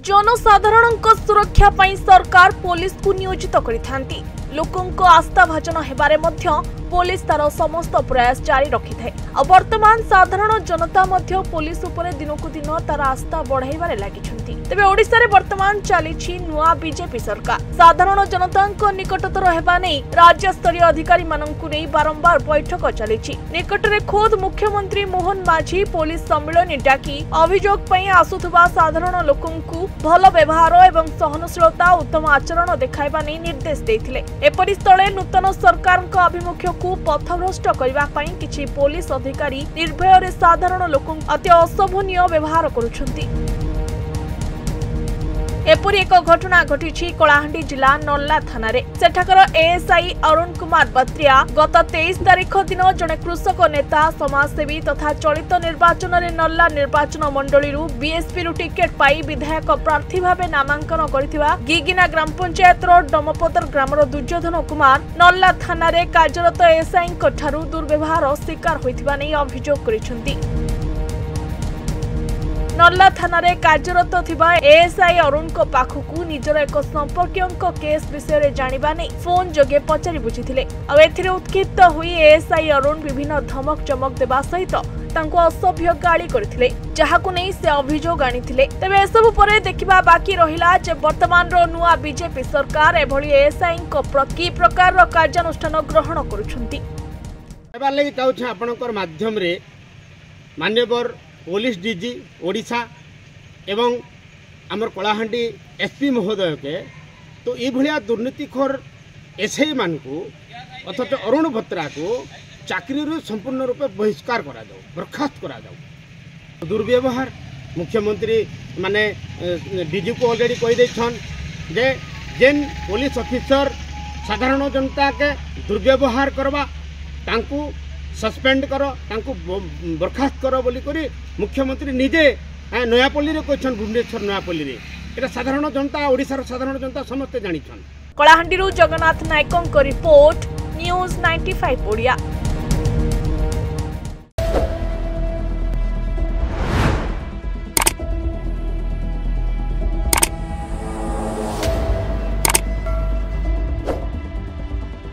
जनसाधारण सुरक्षा पई सरकार पुलिस को नियोजित करिथांती। लोकंको आस्था भाजन हेबारे मध्य पुलिस तार समस्त प्रयास जारी रखि थाए। वर्तमान साधारण जनता मध्य पुलिस उपरे दिनकु दिन तार आस्था बढ़ाइबारे लागिछंती। तेबे ओडिसा रे वर्तमान चलीछि नुआ बीजेपी सरकार। साधारण जनतांको निकटतर हेबा नै राज्य स्तरीय अधिकारी माननकु नै बारंबार बैठक चलीछि। निकटरे खोद मुख्यमंत्री मोहन माझी पुलिस सम्मेलन डाकी अभियोग पई आसुथबा साधारण लोकंकु भल व्यवहार एवं सहनशीलता उत्तम आचरण देखाइबा नै निर्देश दैथिले। एपरि स्थले नूतन सरकारक अभिमुख्य को पथभ्रष्ट करबा पई किछि पुलिस अधिकारी निर्भय रे साधारण लोकं अति अशोभनीय व्यवहार करुछंती। एपरि एक घटना घटी कलाहांडी जिला नल्ला थाना रे। सेठाकर एएसआई अरुण कुमार बत्रिया गत 23 तारिख दिन जने कृषक नेता समाजसेवी तथा चलित निर्वाचन रे नल्ला निर्वाचन मंडली रु बीएसपी रु टिकेट पाई विधायक प्रार्थी भाबे नामांकन करथिबा गिगिना ग्राम पंचायत रो डमपदर ग्रामर दुर्योधन कुमार नल्ला थाना रे कार्यरत एएसआई ठारू दुर्व्यवहार शिकार होइथिबा नै अभियोग करिसंती। नल्ला थाना रे कार्यरत थिबा एएसआई अरुण को पाखकु निजर एक संपर्कियंक केस विषय रे जानिबा नै फोन जोगे पचारि बुझिथिले। आ एथिरे उत्क्षिप्त होई एएसआई अरुण विभिन्न धमक चमक देबा सहित तांको असभ्य गाली करथिले, जहाकु नै से अभियोग आनिथिले। तबे एसबु परे देखिबा बाकी रहिला जे वर्तमान रो नुआ बीजेपी सरकार एभली एएसआई को प्रकी प्रकार रो कार्यानुष्ठान ग्रहण करूछंती। एबा लागि चाहू आपनकर माध्यम रे मान्यवर पुलिस डीजी ओडिशा एवं आमर कलाहांडी एसपी महोदय के तो ये भलिया दुर्नीतिखोर एसआई मान को अथच अरुण भत्रा को चाकरी संपूर्ण रूपे बहिष्कार करा जाओ, बर्खास्त करा जाओ। दुर्व्यवहार मुख्यमंत्री माने डीजी को ऑलरेडी कही देछन जे जेन पुलिस ऑफिसर साधारण जनता के दुर्व्यवहार करबा तांकू सस्पेंड करो, तांकू बर्खास्त करो बोली करी मुख्यमंत्री निजे नयापल्ली रे कहछन। भुवनेश्वर नयापल्ली रे एटा साधारण जनता ओडिसा साधारण जनता समस्त जानिछन। कलाहांडी जगन्नाथ नायकों रिपोर्ट न्यूज 95 ओडिया।